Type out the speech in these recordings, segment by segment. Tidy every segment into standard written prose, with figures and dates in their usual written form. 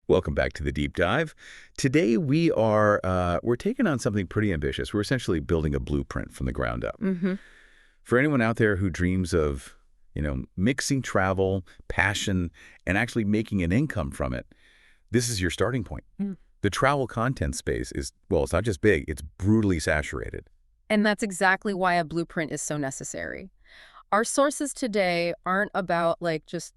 Welcome back to the deep dive. Today we're taking on something pretty ambitious. We're essentially building a blueprint from the ground up. hmm For anyone out there who dreams of, mixing travel, passion, and actually making an income from it, this is your starting point. Mm. The travel content space is, well, it's not just big, it's brutally saturated. And that's exactly why a blueprint is so necessary. Our sources today aren't about just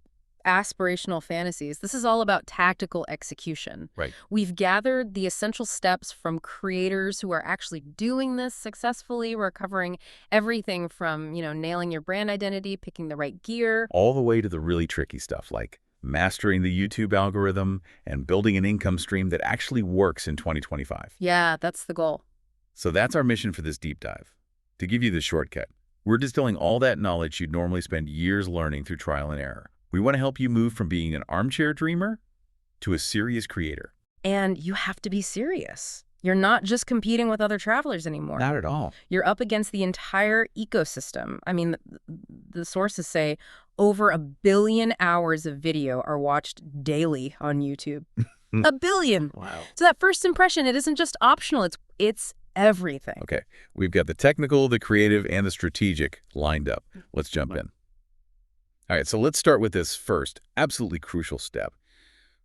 aspirational fantasies. This is all about tactical execution. Right. We've gathered the essential steps from creators who are actually doing this successfully. We're covering everything from, nailing your brand identity, picking the right gear. All the way to the really tricky stuff like mastering the YouTube algorithm and building an income stream that actually works in 2025. Yeah, that's the goal. So that's our mission for this deep dive. To give you the shortcut, we're distilling all that knowledge you'd normally spend years learning through trial and error. We want to help you move from being an armchair dreamer to a serious creator. And you have to be serious. You're not just competing with other travelers anymore. Not at all. You're up against the entire ecosystem. I mean, the sources say over 1 billion hours of video are watched daily on YouTube. 1 billion. Wow. So that first impression, it isn't just optional. It's everything. Okay, we've got the technical, the creative, and the strategic lined up. Let's jump in. All right, so let's start with this first, absolutely crucial step.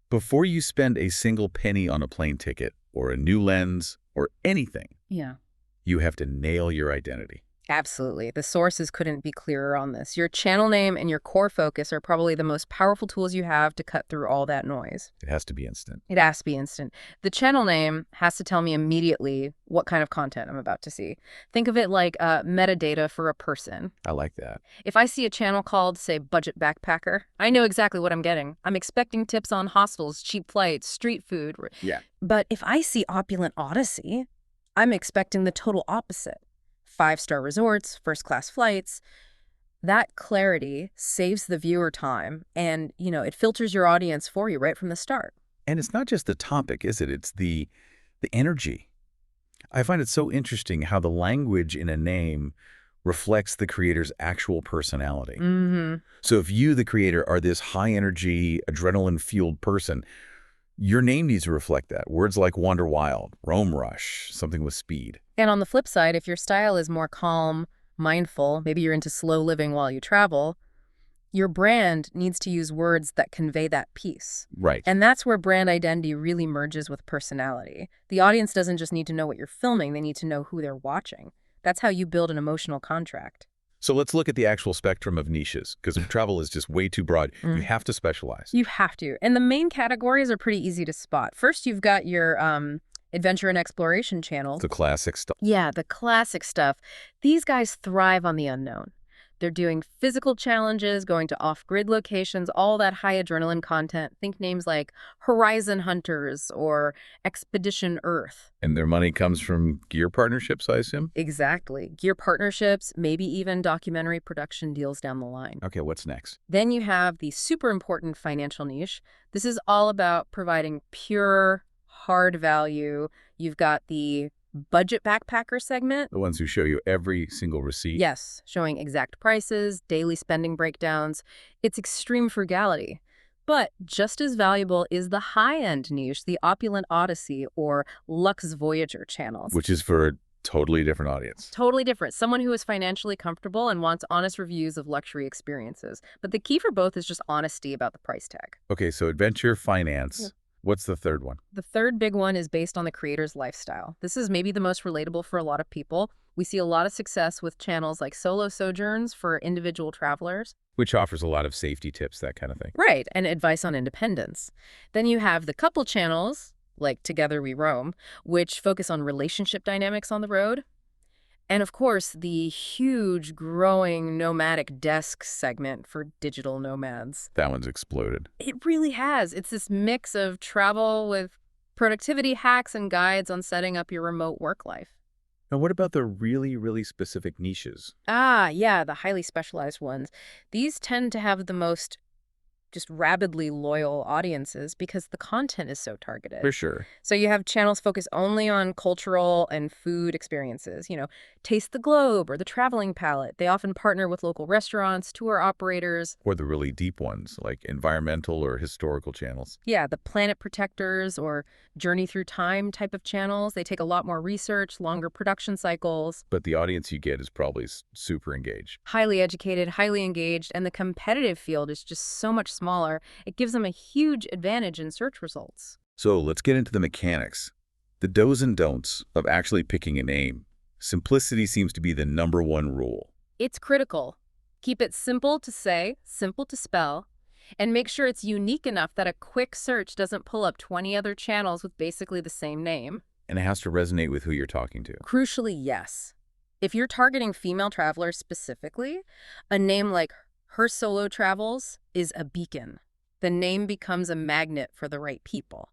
Before you spend a single penny on a plane ticket or a new lens or anything, Yeah. you have to nail your identity. Absolutely. The sources couldn't be clearer on this. Your channel name and your core focus are probably the most powerful tools you have to cut through all that noise. It has to be instant. It has to be instant. The channel name has to tell me immediately what kind of content I'm about to see. Think of it like metadata for a person. I like that. If I see a channel called, say, Budget Backpacker, I know exactly what I'm getting. I'm expecting tips on hostels, cheap flights, street food. Yeah. But if I see Opulent Odyssey, I'm expecting the total opposite. 5-star resorts, first-class flights. That clarity saves the viewer time and, it filters your audience for you right from the start. And it's not just the topic, is it? It's the energy. I find it so interesting how the language in a name reflects the creator's actual personality. Mm-hmm. So if you, the creator, are this high-energy, adrenaline-fueled person, your name needs to reflect that. Words like Wander Wild, Roam Rush, something with speed. And on the flip side, if your style is more calm, mindful, maybe you're into slow living while you travel, your brand needs to use words that convey that peace. Right. And that's where brand identity really merges with personality. The audience doesn't just need to know what you're filming, they need to know who they're watching. That's how you build an emotional contract. So let's look at the actual spectrum of niches, because travel is just way too broad. You have to specialize. You have to. And the main categories are pretty easy to spot. First, you've got your adventure and exploration channels. The classic stuff. Yeah, the classic stuff. These guys thrive on the unknown. They're doing physical challenges, going to off-grid locations, all that high adrenaline content. Think names like Horizon Hunters or Expedition Earth. And their money comes from gear partnerships, I assume? Exactly. Gear partnerships, maybe even documentary production deals down the line. Okay, what's next? Then you have the super important financial niche. This is all about providing pure, hard value. You've got the budget backpacker segment. The ones who show you every single receipt? Yes, showing exact prices, daily spending breakdowns. It's extreme frugality. But just as valuable is the high-end niche, the Opulent Odyssey or Luxe Voyager channels. Which is for a totally different audience. Totally different. Someone who is financially comfortable and wants honest reviews of luxury experiences. But the key for both is just honesty about the price tag. Okay, so adventure, finance. Yeah. What's the third one? The third big one is based on the creator's lifestyle. This is maybe the most relatable for a lot of people. We see a lot of success with channels like Solo Sojourns for individual travelers. Which offers a lot of safety tips, that kind of thing. Right, and advice on independence. Then you have the couple channels, like Together We Roam, which focus on relationship dynamics on the road. And of course, the huge, growing nomadic desk segment for digital nomads. That one's exploded. It really has. It's this mix of travel with productivity hacks and guides on setting up your remote work life. Now, what about the really, really specific niches? Ah, yeah, the highly specialized ones. These tend to have the most just rabidly loyal audiences because the content is so targeted. For sure. So you have channels focused only on cultural and food experiences, Taste the Globe or the Traveling Palette. They often partner with local restaurants, tour operators. Or the really deep ones, like environmental or historical channels. Yeah, the Planet Protectors or Journey Through Time type of channels. They take a lot more research, longer production cycles. But the audience you get is probably super engaged. Highly educated, highly engaged, and the competitive field is just so much smaller. It gives them a huge advantage in search results. So let's get into the mechanics. The do's and don'ts of actually picking a name. Simplicity seems to be the #1 rule. It's critical. Keep it simple to say, simple to spell, and make sure it's unique enough that a quick search doesn't pull up 20 other channels with basically the same name. And it has to resonate with who you're talking to. Crucially, yes. If you're targeting female travelers specifically, a name like Her Solo Travels is a beacon. The name becomes a magnet for the right people.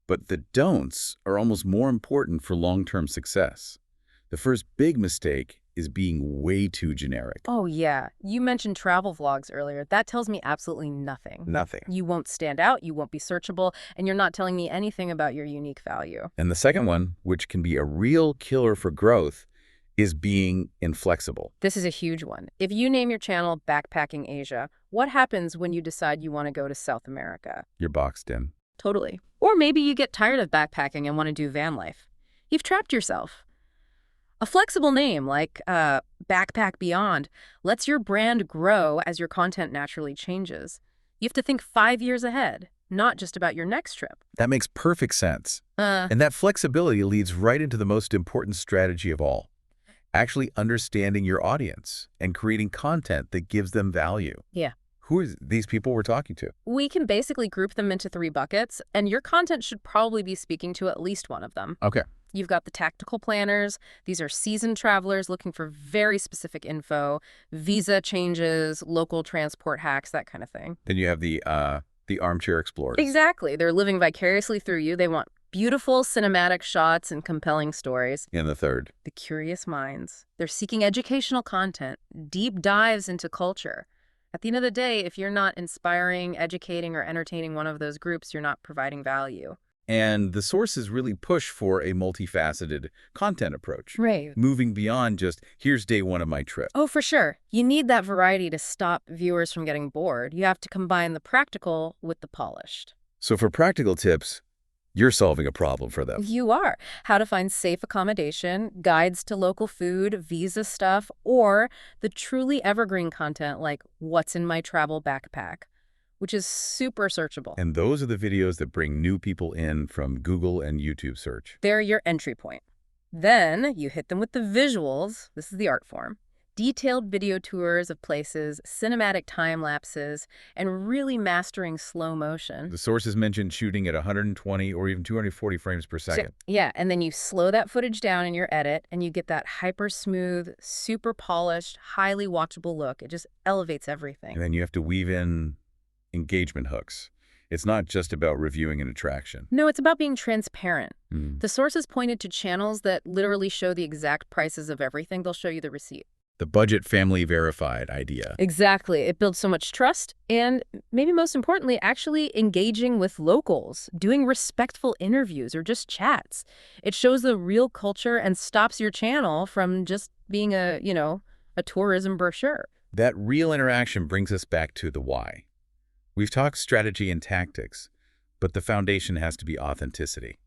But the don'ts are almost more important for long-term success. The first big mistake is being way too generic. Oh, yeah. You mentioned travel vlogs earlier. That tells me absolutely nothing. Nothing. You won't stand out, you won't be searchable, and you're not telling me anything about your unique value. And the second one, which can be a real killer for growth, is being inflexible. This is a huge one. If you name your channel Backpacking Asia, what happens when you decide you want to go to South America? You're boxed in. Totally. Or maybe you get tired of backpacking and want to do van life. You've trapped yourself. A flexible name like Backpack Beyond lets your brand grow as your content naturally changes. You have to think 5 years ahead, not just about your next trip. That makes perfect sense. And that flexibility leads right into the most important strategy of all. Actually understanding your audience and creating content that gives them value. Yeah. Who are these people we're talking to? We can basically group them into 3 buckets, and your content should probably be speaking to at least one of them. Okay. You've got the tactical planners. These are seasoned travelers looking for very specific info, visa changes, local transport hacks, that kind of thing. Then you have the armchair explorers. Exactly. They're living vicariously through you. They want beautiful cinematic shots and compelling stories. And the third? The curious minds. They're seeking educational content, deep dives into culture. At the end of the day, if you're not inspiring, educating, or entertaining one of those groups, you're not providing value. And the sources really push for a multifaceted content approach. Right. Moving beyond just, here's day 1 of my trip. Oh, for sure. You need that variety to stop viewers from getting bored. You have to combine the practical with the polished. So for practical tips, you're solving a problem for them. You are. How to find safe accommodation, guides to local food, visa stuff, or the truly evergreen content like what's in my travel backpack, which is super searchable. And those are the videos that bring new people in from Google and YouTube search. They're your entry point. Then you hit them with the visuals. This is the art form. Detailed video tours of places, cinematic time lapses, and really mastering slow motion. The sources mentioned shooting at 120 or even 240 frames per second. Yeah, and then you slow that footage down in your edit, and you get that hyper smooth, super polished, highly watchable look. It just elevates everything. And then you have to weave in engagement hooks. It's not just about reviewing an attraction. No, it's about being transparent. The sources pointed to channels that literally show the exact prices of everything. They'll show you the receipt. The budget family verified idea. Exactly. It builds so much trust and, maybe most importantly, actually engaging with locals, doing respectful interviews or just chats. It shows the real culture and stops your channel from just being a tourism brochure. That real interaction brings us back to the why. We've talked strategy and tactics, but the foundation has to be authenticity.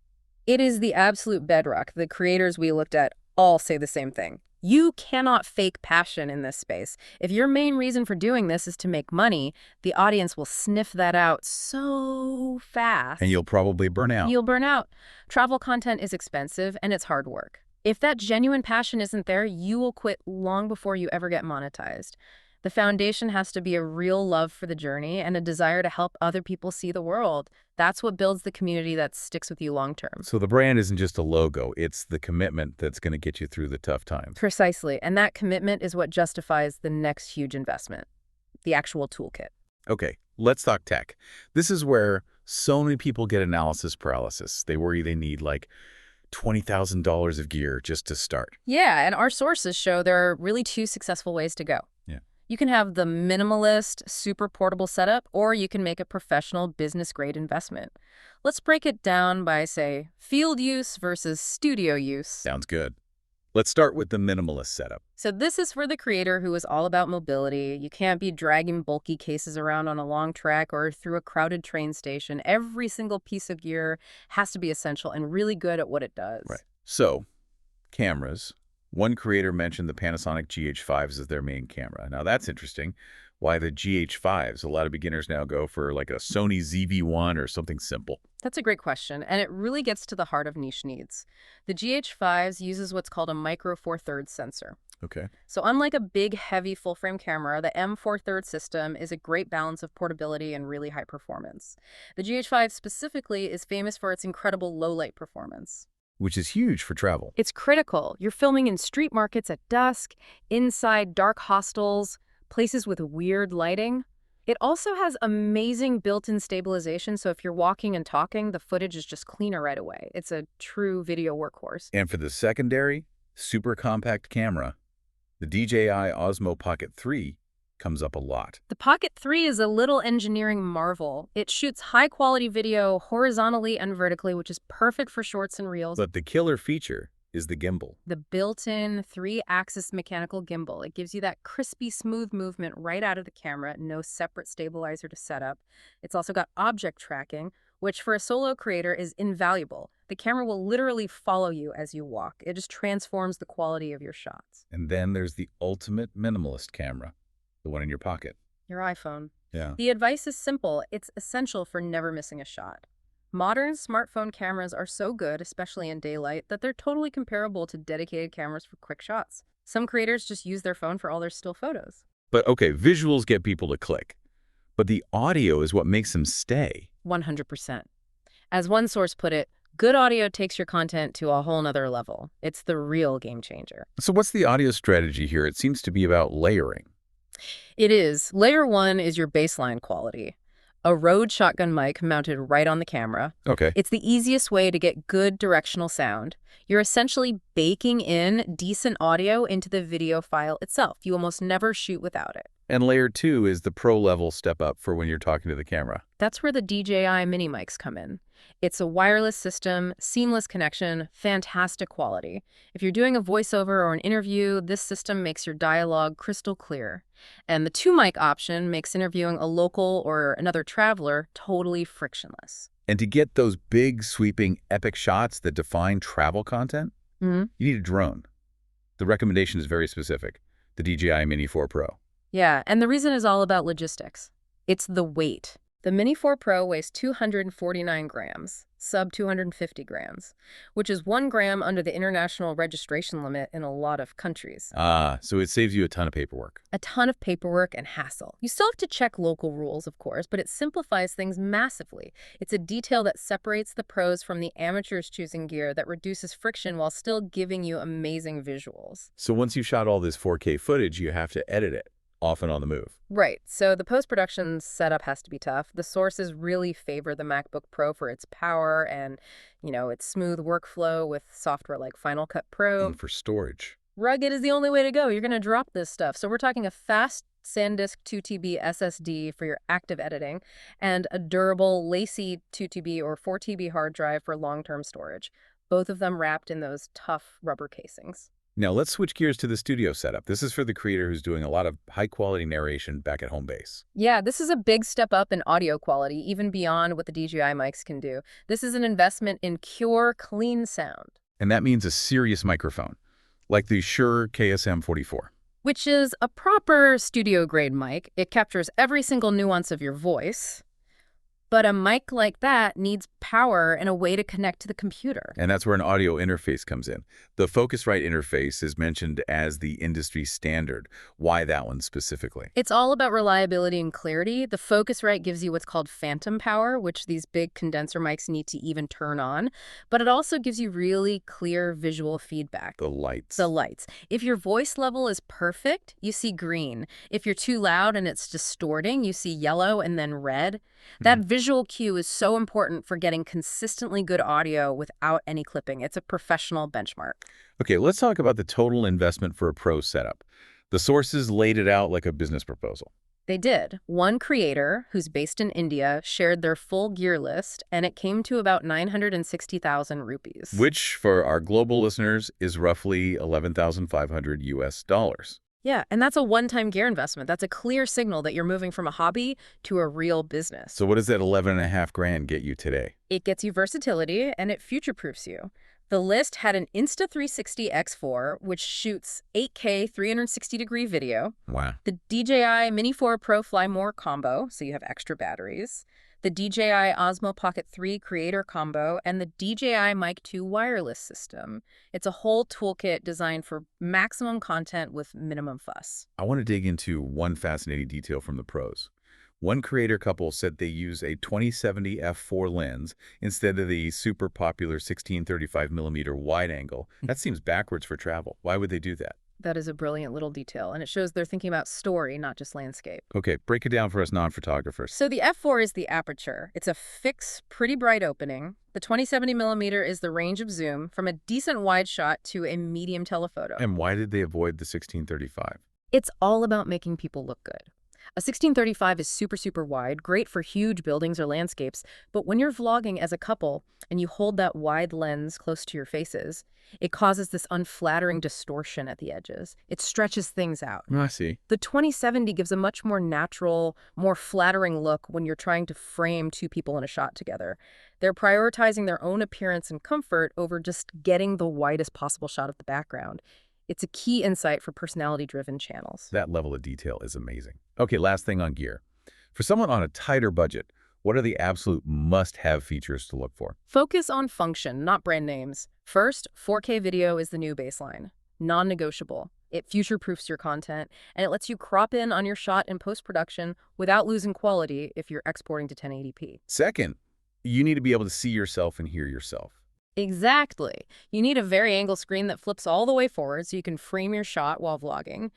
It is the absolute bedrock. The creators we looked at all say the same thing. You cannot fake passion in this space. If your main reason for doing this is to make money, the audience will sniff that out so fast. And you'll probably burn out. You'll burn out. Travel content is expensive and it's hard work. If that genuine passion isn't there, you will quit long before you ever get monetized. The foundation has to be a real love for the journey and a desire to help other people see the world. That's what builds the community that sticks with you long term. So the brand isn't just a logo, it's the commitment that's going to get you through the tough times. Precisely. And that commitment is what justifies the next huge investment, the actual toolkit. Okay, let's talk tech. This is where so many people get analysis paralysis. They worry they need like $20,000 of gear just to start. Yeah, and our sources show there are really 2 successful ways to go. Yeah. You can have the minimalist, super portable setup, or you can make a professional business-grade investment. Let's break it down by, say, field use versus studio use. Sounds good. Let's start with the minimalist setup. So this is for the creator who is all about mobility. You can't be dragging bulky cases around on a long trek or through a crowded train station. Every single piece of gear has to be essential and really good at what it does. Right. So, cameras. One creator mentioned the Panasonic GH5s as their main camera. Now that's interesting. Why the GH5s? A lot of beginners now go for like a Sony ZV-1 or something simple. That's a great question, and it really gets to the heart of niche needs. The GH5s uses what's called a micro four thirds sensor. Okay. So unlike a big, heavy full-frame camera, the M4/3 system is a great balance of portability and really high performance. The GH5 specifically is famous for its incredible low-light performance. Which is huge for travel. It's critical. You're filming in street markets at dusk, inside dark hostels, places with weird lighting. It also has amazing built-in stabilization, so if you're walking and talking, the footage is just cleaner right away. It's a true video workhorse. And for the secondary, super compact camera, the DJI Osmo Pocket 3 comes up a lot. The Pocket 3 is a little engineering marvel. It shoots high-quality video horizontally and vertically, which is perfect for shorts and reels. But the killer feature is the gimbal. The built-in 3-axis mechanical gimbal. It gives you that crispy, smooth movement right out of the camera, no separate stabilizer to set up. It's also got object tracking, which for a solo creator is invaluable. The camera will literally follow you as you walk. It just transforms the quality of your shots. And then there's the ultimate minimalist camera, the one in your pocket. Your iPhone. Yeah. The advice is simple. It's essential for never missing a shot. Modern smartphone cameras are so good, especially in daylight, that they're totally comparable to dedicated cameras for quick shots. Some creators just use their phone for all their still photos. But okay, visuals get people to click. But the audio is what makes them stay. 100%. As one source put it, good audio takes your content to a whole nother level. It's the real game changer. So what's the audio strategy here? It seems to be about layering. It is. Layer 1 is your baseline quality. A Rode shotgun mic mounted right on the camera. Okay. It's the easiest way to get good directional sound. You're essentially baking in decent audio into the video file itself. You almost never shoot without it. And layer 2 is the pro-level step up for when you're talking to the camera. That's where the DJI mini mics come in. It's a wireless system, seamless connection, fantastic quality. If you're doing a voiceover or an interview, this system makes your dialogue crystal clear. And the 2-mic option makes interviewing a local or another traveler totally frictionless. And to get those big, sweeping, epic shots that define travel content, you need a drone. The recommendation is very specific, the DJI Mini 4 Pro. Yeah, and the reason is all about logistics. It's the weight. The Mini 4 Pro weighs 249 grams, sub 250 grams, which is 1 gram under the international registration limit in a lot of countries. So it saves you a ton of paperwork. A ton of paperwork and hassle. You still have to check local rules, of course, but it simplifies things massively. It's a detail that separates the pros from the amateurs choosing gear, that reduces friction while still giving you amazing visuals. So once you've shot all this 4K footage, you have to edit it, often on the move. Right. So the post-production setup has to be tough. The sources really favor the MacBook Pro for its power and, its smooth workflow with software like Final Cut Pro. And for storage. Rugged is the only way to go. You're going to drop this stuff. So we're talking a fast SanDisk 2TB SSD for your active editing and a durable, lacy 2TB or 4TB hard drive for long-term storage. Both of them wrapped in those tough rubber casings. Now let's switch gears to the studio setup. This is for the creator who's doing a lot of high-quality narration back at home base. Yeah, this is a big step up in audio quality, even beyond what the DJI mics can do. This is an investment in pure, clean sound. And that means a serious microphone, like the Shure KSM-44. Which is a proper studio-grade mic. It captures every single nuance of your voice. But a mic like that needs power and a way to connect to the computer. And that's where an audio interface comes in. The Focusrite interface is mentioned as the industry standard. Why that one specifically? It's all about reliability and clarity. The Focusrite gives you what's called phantom power, which these big condenser mics need to even turn on. But it also gives you really clear visual feedback. The lights. The lights. If your voice level is perfect, you see green. If you're too loud and it's distorting, you see yellow and then red. That visual cue is so important for getting consistently good audio without any clipping. It's a professional benchmark. Okay, let's talk about the total investment for a pro setup. The sources laid it out like a business proposal. They did. One creator, who's based in India, shared their full gear list, and it came to about 960,000 rupees. Which, for our global listeners, is roughly 11,500 US dollars. Yeah, and that's a one-time gear investment. That's a clear signal that you're moving from a hobby to a real business. So what does that 11.5 grand get you today? It gets you versatility, and it future-proofs you. The list had an Insta360 X4, which shoots 8K 360-degree video. Wow. The DJI Mini 4 Pro Fly More combo, so you have extra batteries. The DJI Osmo Pocket 3 Creator combo, and the DJI Mic 2 wireless system. It's a whole toolkit designed for maximum content with minimum fuss. I want to dig into one fascinating detail from the pros. One creator couple said they use a 2070 f4 lens instead of the super popular 1635mm wide angle. That seems backwards for travel. Why would they do that? That is a brilliant little detail, and it shows they're thinking about story, not just landscape. Okay, break it down for us non-photographers. So the f4 is the aperture. It's a fixed, pretty bright opening. The 2070mm is the range of zoom from a decent wide shot to a medium telephoto. And why did they avoid the 1635? It's all about making people look good. A 1635 is super, super wide, great for huge buildings or landscapes, but when you're vlogging as a couple and you hold that wide lens close to your faces, it causes this unflattering distortion at the edges. It stretches things out. I see. The 2070 gives a much more natural, more flattering look when you're trying to frame two people in a shot together. They're prioritizing their own appearance and comfort over just getting the widest possible shot of the background. It's a key insight for personality-driven channels. That level of detail is amazing. Okay, last thing on gear. For someone on a tighter budget, what are the absolute must-have features to look for? Focus on function, not brand names. First, 4K video is the new baseline. Non-negotiable. It future-proofs your content, and it lets you crop in on your shot in post-production without losing quality if you're exporting to 1080p. Second, you need to be able to see yourself and hear yourself. Exactly. You need a vari-angle screen that flips all the way forward so you can frame your shot while vlogging.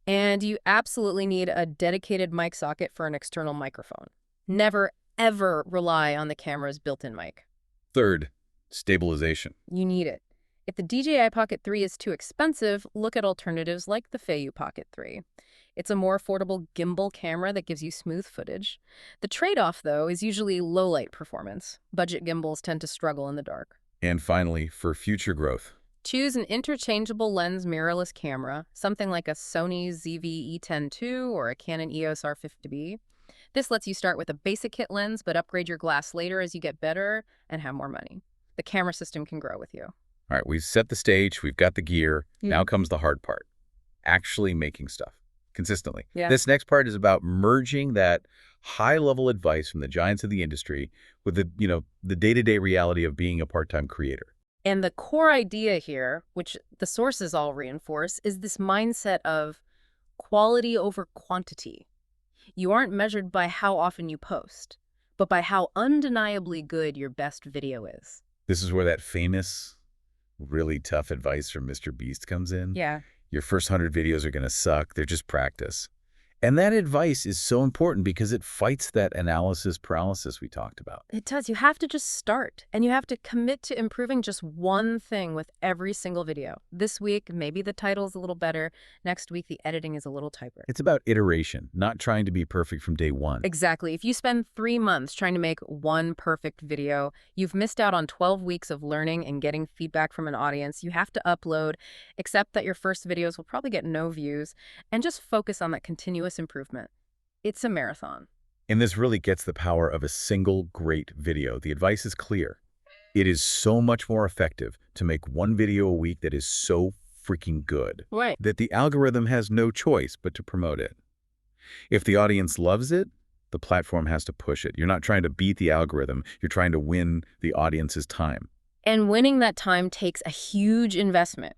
And you absolutely need a dedicated mic socket for an external microphone. Never, ever rely on the camera's built-in mic. Third, stabilization. You need it. If the DJI Pocket 3 is too expensive, look at alternatives like the Feiyu Pocket 3. It's a more affordable gimbal camera that gives you smooth footage. The trade-off, though, is usually low-light performance. Budget gimbals tend to struggle in the dark. And finally, for future growth. Choose an interchangeable lens mirrorless camera, something like a Sony ZV-E10 II or a Canon EOS R50B. This lets you start with a basic kit lens, but upgrade your glass later as you get better and have more money. The camera system can grow with you. All right, we've set the stage, we've got the gear. Now comes the hard part, actually making stuff consistently. Yeah. This next part is about merging that high-level advice from the giants of the industry with the day-to-day reality of being a part-time creator. And the core idea here, which the sources all reinforce, is this mindset of quality over quantity. You aren't measured by how often you post, but by how undeniably good your best video is. This is where that famous, really tough advice from Mr. Beast comes in. Yeah. Your first 100 videos are going to suck. They're just practice. And that advice is so important because it fights that analysis paralysis we talked about. It does. You have to just start, and you have to commit to improving just one thing with every single video. This week, maybe the title's a little better. Next week, the editing is a little tighter. It's about iteration, not trying to be perfect from day one. Exactly. If you spend 3 months trying to make one perfect video, you've missed out on 12 weeks of learning and getting feedback from an audience. You have to upload, accept that your first videos will probably get no views, and just focus on that continuous improvement. It's a marathon. And this really gets the power of a single great video. The advice is clear. It is so much more effective to make one video a week that is so freaking good Right. that the algorithm has no choice but to promote it. If the audience loves it, the platform has to push it. You're not trying to beat the algorithm. You're trying to win the audience's time. And winning that time takes a huge investment,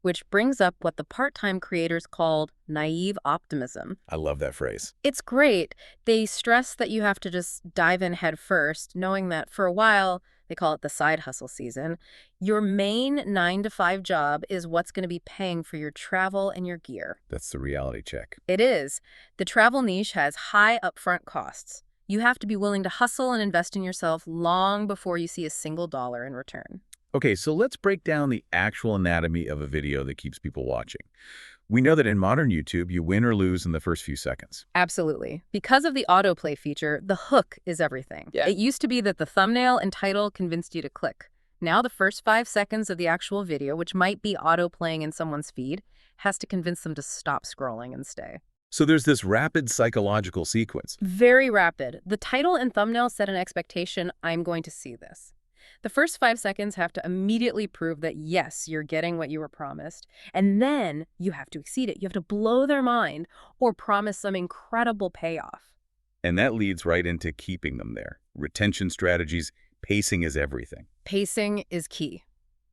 which brings up what the part-time creators called naive optimism. I love that phrase. It's great. They stress that you have to just dive in head first, knowing that for a while, they call it the side hustle season, your main 9-to-5 job is what's going to be paying for your travel and your gear. That's the reality check. It is. The travel niche has high upfront costs. You have to be willing to hustle and invest in yourself long before you see a single dollar in return. Okay, so let's break down the actual anatomy of a video that keeps people watching. We know that in modern YouTube, you win or lose in the first few seconds. Absolutely. Because of the autoplay feature, the hook is everything. Yeah. It used to be that the thumbnail and title convinced you to click. Now the first 5 seconds of the actual video, which might be autoplaying in someone's feed, has to convince them to stop scrolling and stay. So there's this rapid psychological sequence. Very rapid. The title and thumbnail set an expectation, I'm going to see this. The first 5 seconds have to immediately prove that, yes, you're getting what you were promised. And then you have to exceed it. You have to blow their mind or promise some incredible payoff. And that leads right into keeping them there. Retention strategies, pacing is everything. Pacing is key.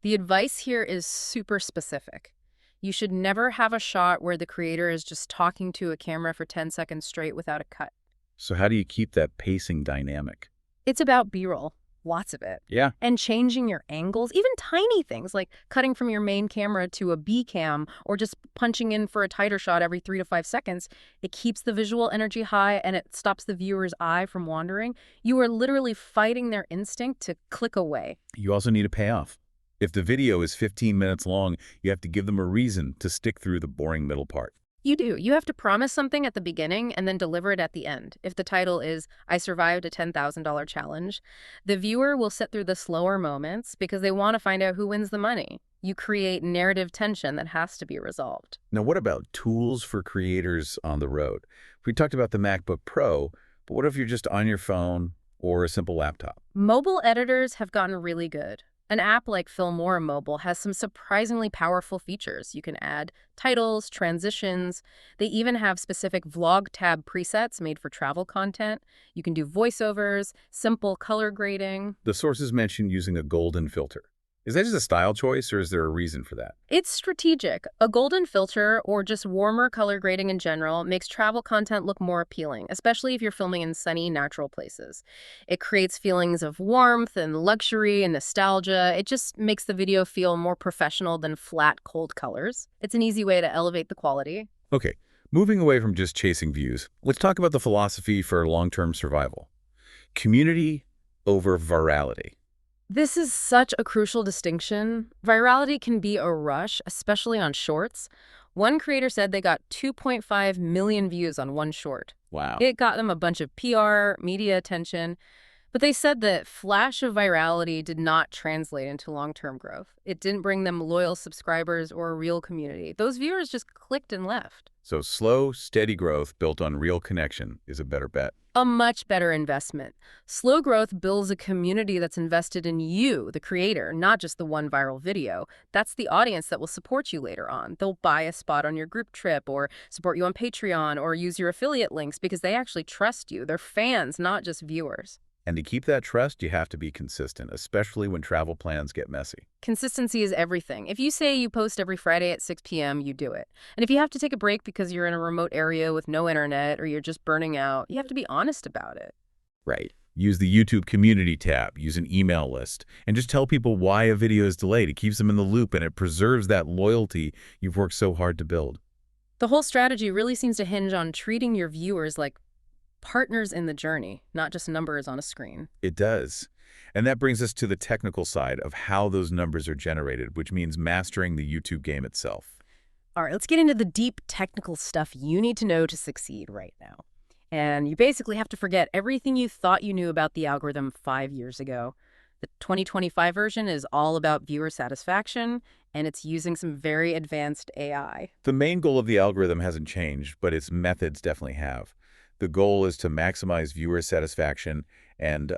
The advice here is super specific. You should never have a shot where the creator is just talking to a camera for 10 seconds straight without a cut. So how do you keep that pacing dynamic? It's about B-roll. Lots of it. Yeah. And changing your angles, even tiny things like cutting from your main camera to a B cam or just punching in for a tighter shot every 3 to 5 seconds. It keeps the visual energy high and it stops the viewer's eye from wandering. You are literally fighting their instinct to click away. You also need a payoff. If the video is 15 minutes long, you have to give them a reason to stick through the boring middle part. You do. You have to promise something at the beginning and then deliver it at the end. If the title is, I survived a $10,000 challenge, the viewer will sit through the slower moments because they want to find out who wins the money. You create narrative tension that has to be resolved. Now, what about tools for creators on the road? We talked about the MacBook Pro, but what if you're just on your phone or a simple laptop? Mobile editors have gotten really good. An app like Filmora Mobile has some surprisingly powerful features. You can add titles, transitions. They even have specific vlog tab presets made for travel content. You can do voiceovers, simple color grading. The sources mentioned using a golden filter. Is that just a style choice, or is there a reason for that? It's strategic. A golden filter, or just warmer color grading in general, makes travel content look more appealing, especially if you're filming in sunny, natural places. It creates feelings of warmth and luxury and nostalgia. It just makes the video feel more professional than flat, cold colors. It's an easy way to elevate the quality. Okay, moving away from just chasing views, let's talk about the philosophy for long-term survival. Community over virality. This is such a crucial distinction. Virality can be a rush, especially on shorts. One creator said they got 2.5 million views on one short. Wow. It got them a bunch of PR, media attention, but they said that flash of virality did not translate into long-term growth. It didn't bring them loyal subscribers or a real community. Those viewers just clicked and left. So slow, steady growth built on real connection is a better bet. A much better investment. Slow growth builds a community that's invested in you, the creator, not just the one viral video. That's the audience that will support you later on. They'll buy a spot on your group trip or support you on Patreon or use your affiliate links because they actually trust you. They're fans, not just viewers. And to keep that trust, you have to be consistent, especially when travel plans get messy. Consistency is everything. If you say you post every Friday at 6 p.m., you do it. And if you have to take a break because you're in a remote area with no internet or you're just burning out, you have to be honest about it. Right. Use the YouTube community tab, use an email list, and just tell people why a video is delayed. It keeps them in the loop and it preserves that loyalty you've worked so hard to build. The whole strategy really seems to hinge on treating your viewers like partners in the journey, not just numbers on a screen. It does. And that brings us to the technical side of how those numbers are generated, which means mastering the YouTube game itself. All right, let's get into the deep technical stuff you need to know to succeed right now. And you basically have to forget everything you thought you knew about the algorithm 5 years ago. The 2025 version is all about viewer satisfaction, and it's using some very advanced AI. The main goal of the algorithm hasn't changed, but its methods definitely have. The goal is to maximize viewer satisfaction and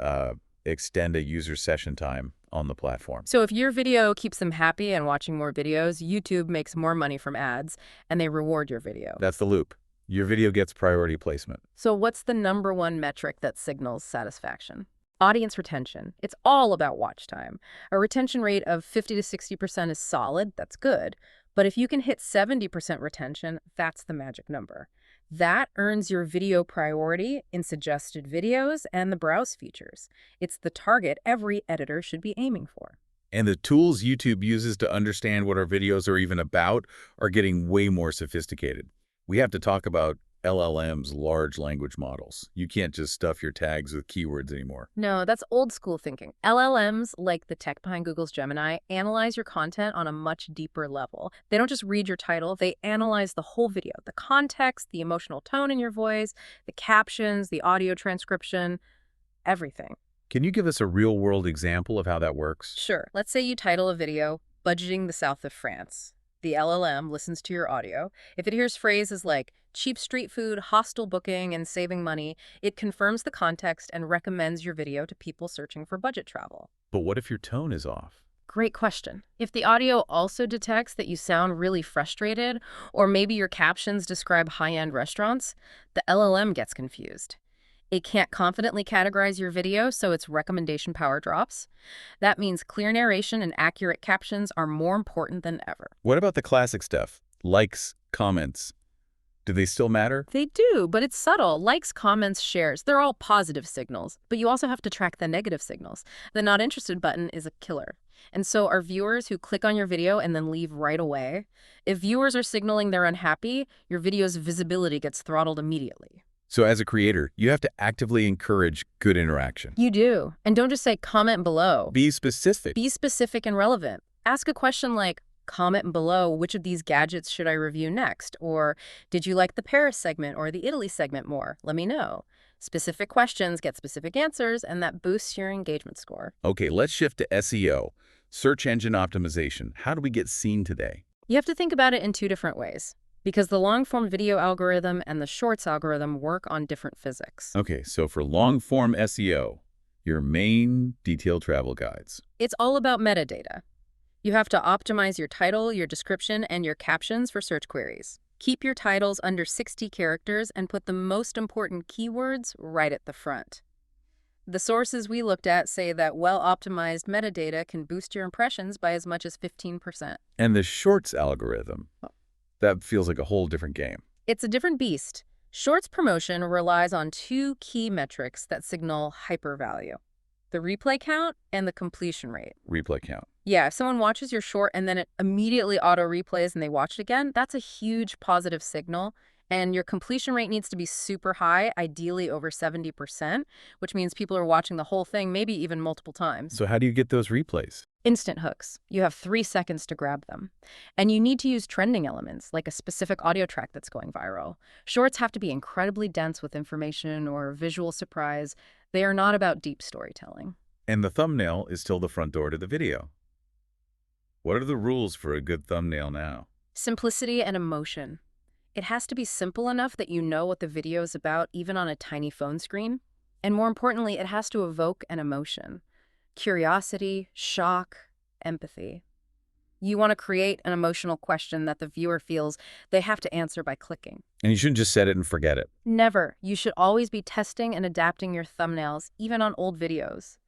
extend a user session time on the platform. So if your video keeps them happy and watching more videos, YouTube makes more money from ads, and they reward your video. That's the loop. Your video gets priority placement. So what's the #1 metric that signals satisfaction? Audience retention. It's all about watch time. A retention rate of 50 to 60% is solid. That's good. But if you can hit 70% retention, that's the magic number. That earns your video priority in suggested videos and the browse features. It's the target every editor should be aiming for. And the tools YouTube uses to understand what our videos are even about are getting way more sophisticated. We have to talk about LLMs, large language models. You can't just stuff your tags with keywords anymore. No, that's old school thinking. LLMs, like the tech behind Google's Gemini, analyze your content on a much deeper level. They don't just read your title, they analyze the whole video, the context, the emotional tone in your voice, the captions, the audio transcription, everything. Can you give us a real-world example of how that works? Sure, let's say you title a video, Budgeting the South of France. The LLM listens to your audio. If it hears phrases like cheap street food, hostel booking, and saving money, it confirms the context and recommends your video to people searching for budget travel. But what if your tone is off? Great question. If the audio also detects that you sound really frustrated, or maybe your captions describe high-end restaurants, the LLM gets confused. It can't confidently categorize your video, so its recommendation power drops. That means clear narration and accurate captions are more important than ever. What about the classic stuff? Likes, comments. Do they still matter? They do, but it's subtle. Likes, comments, shares, they're all positive signals. But you also have to track the negative signals. The not interested button is a killer. And so are viewers who click on your video and then leave right away. If viewers are signaling they're unhappy, your video's visibility gets throttled immediately. So as a creator, you have to actively encourage good interaction. You do. And don't just say comment below. Be specific. Be specific and relevant. Ask a question like, comment below which of these gadgets should I review next? Or did you like the Paris segment or the Italy segment more? Let me know. Specific questions get specific answers, and that boosts your engagement score. Okay, let's shift to SEO, search engine optimization. How do we get seen today? You have to think about it in two different ways, because the long-form video algorithm and the shorts algorithm work on different physics. Okay, so for long-form SEO, your main detailed travel guides. It's all about metadata. You have to optimize your title, your description, and your captions for search queries. Keep your titles under 60 characters and put the most important keywords right at the front. The sources we looked at say that well-optimized metadata can boost your impressions by as much as 15%. And the shorts algorithm, that feels like a whole different game. It's a different beast. Shorts promotion relies on two key metrics that signal hypervalue: the replay count and the completion rate. Replay count. Yeah, if someone watches your short and then it immediately auto-replays and they watch it again, that's a huge positive signal. And your completion rate needs to be super high, ideally over 70%, which means people are watching the whole thing, maybe even multiple times. So how do you get those replays? Instant hooks. You have 3 seconds to grab them. And you need to use trending elements, like a specific audio track that's going viral. Shorts have to be incredibly dense with information or visual surprise. They are not about deep storytelling. And the thumbnail is still the front door to the video. What are the rules for a good thumbnail now? Simplicity and emotion. It has to be simple enough that you know what the video is about, even on a tiny phone screen. And more importantly, it has to evoke an emotion. Curiosity, shock, empathy. You want to create an emotional question that the viewer feels they have to answer by clicking. And you shouldn't just set it and forget it. Never. You should always be testing and adapting your thumbnails, even on old videos.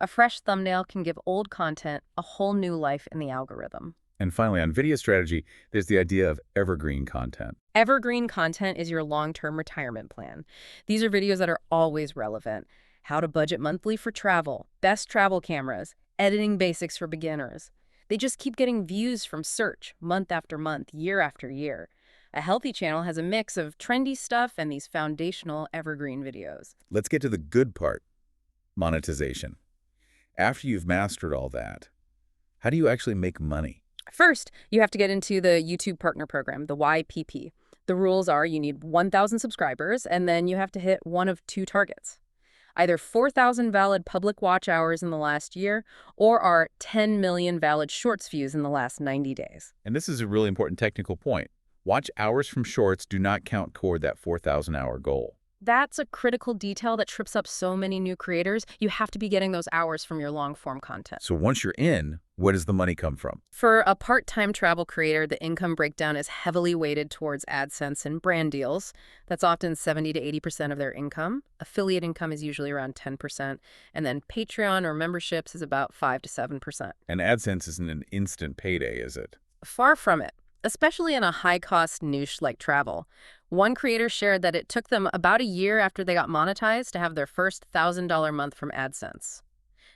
A fresh thumbnail can give old content a whole new life in the algorithm. And finally, on video strategy, there's the idea of evergreen content. Evergreen content is your long-term retirement plan. These are videos that are always relevant. How to budget monthly for travel, best travel cameras, editing basics for beginners. They just keep getting views from search, month after month, year after year. A healthy channel has a mix of trendy stuff and these foundational evergreen videos. Let's get to the good part, monetization. After you've mastered all that, how do you actually make money? First, you have to get into the YouTube Partner Program, the YPP. The rules are you need 1,000 subscribers, and then you have to hit one of 2 targets. Either 4,000 valid public watch hours in the last year, or our 10 million valid shorts views in the last 90 days. And this is a really important technical point. Watch hours from shorts do not count toward that 4,000-hour goal. That's a critical detail that trips up so many new creators. You have to be getting those hours from your long-form content. So once you're in, where does the money come from? For a part-time travel creator, the income breakdown is heavily weighted towards AdSense and brand deals. That's often 70 to 80% of their income. Affiliate income is usually around 10%. And then Patreon or memberships is about 5 to 7%. And AdSense isn't an instant payday, is it? Far from it, especially in a high-cost niche like travel. One creator shared that it took them about a year after they got monetized to have their first $1,000 month from AdSense.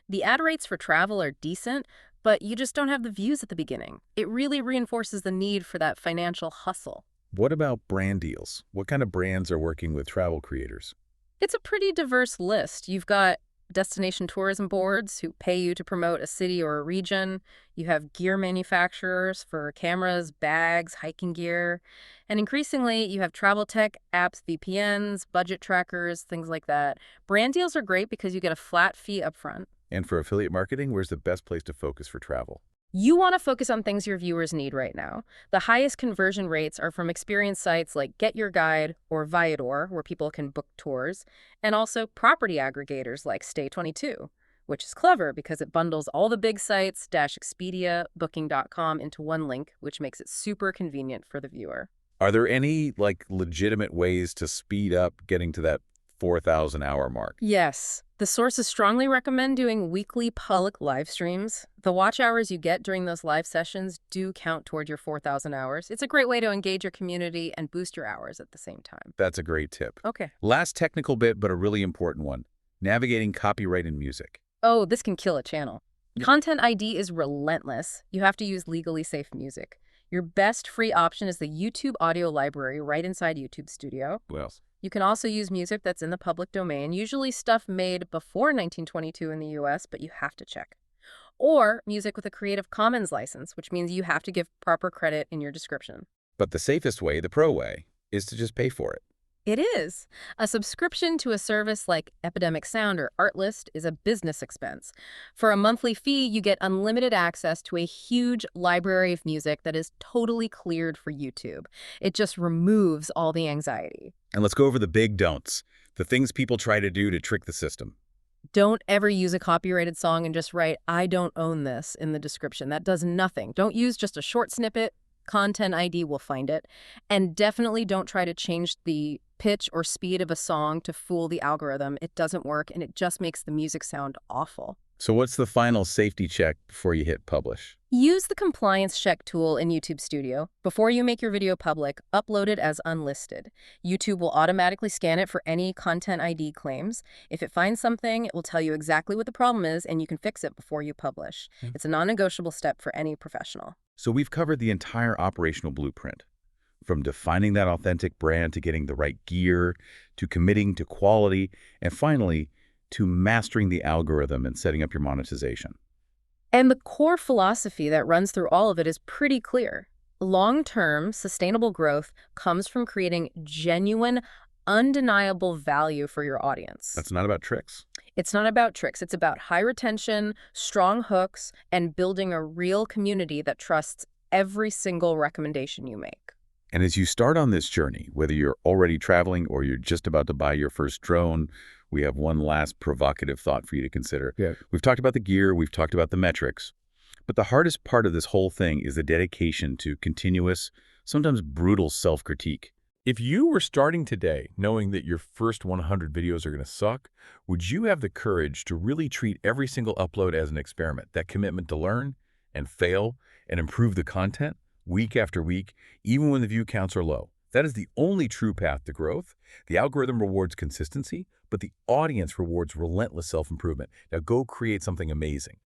The ad rates for travel are decent, but you just don't have the views at the beginning. It really reinforces the need for that financial hustle. What about brand deals? What kind of brands are working with travel creators? It's a pretty diverse list. You've got destination tourism boards who pay you to promote a city or a region. You have gear manufacturers for cameras, bags, hiking gear. And increasingly, you have travel tech, apps, VPNs, budget trackers, things like that. Brand deals are great because you get a flat fee upfront. And for affiliate marketing, where's the best place to focus for travel? You want to focus on things your viewers need right now. The highest conversion rates are from experience sites like Get Your Guide or Viator, where people can book tours, and also property aggregators like Stay22, which is clever because it bundles all the big sites, Expedia, Booking.com into one link, which makes it super convenient for the viewer. Are there any, legitimate ways to speed up getting to that 4,000-hour mark? Yes. The sources strongly recommend doing weekly public live streams. The watch hours you get during those live sessions do count toward your 4,000 hours. It's a great way to engage your community and boost your hours at the same time. That's a great tip. Okay. Last technical bit, but a really important one. Navigating copyright in music. Oh, this can kill a channel. Yeah. Content ID is relentless. You have to use legally safe music. Your best free option is the YouTube audio library right inside YouTube Studio. Well, You can also use music that's in the public domain, usually stuff made before 1922 in the US, but you have to check. Or music with a Creative Commons license, which means you have to give proper credit in your description. but the safest way, the pro way, is to just pay for it. It is. A subscription to a service like Epidemic Sound or Artlist is a business expense. For a monthly fee, you get unlimited access to a huge library of music that is totally cleared for YouTube. It just removes all the anxiety. And let's go over the big don'ts, the things people try to do to trick the system. Don't ever use a copyrighted song and just write, "I don't own this" in the description. That does nothing. Don't use just a short snippet. Content ID will find it. And definitely don't try to change the pitch or speed of a song to fool the algorithm. It doesn't work, and it just makes the music sound awful. So what's the final safety check before you hit publish? Use the compliance check tool in YouTube Studio. Before you make your video public, upload it as unlisted. YouTube will automatically scan it for any content ID claims. If it finds something, it will tell you exactly what the problem is, and you can fix it before you publish. It's a non-negotiable step for any professional. So we've covered the entire operational blueprint, from defining that authentic brand to getting the right gear, to committing to quality, and finally, to mastering the algorithm and setting up your monetization. And the core philosophy that runs through all of it is pretty clear. Long-term, sustainable growth comes from creating genuine, undeniable value for your audience. That's not about tricks. It's not about tricks. It's about high retention, strong hooks, and building a real community that trusts every single recommendation you make. And as you start on this journey, whether you're already traveling or you're just about to buy your first drone, we have one last provocative thought for you to consider. Yeah. We've talked about the gear, we've talked about the metrics, but the hardest part of this whole thing is the dedication to continuous, sometimes brutal self-critique. If you were starting today knowing that your first 100 videos are going to suck, would you have the courage to really treat every single upload as an experiment, that commitment to learn and fail and improve the content week after week, even when the view counts are low? That is the only true path to growth. The algorithm rewards consistency, but the audience rewards relentless self-improvement. Now go create something amazing.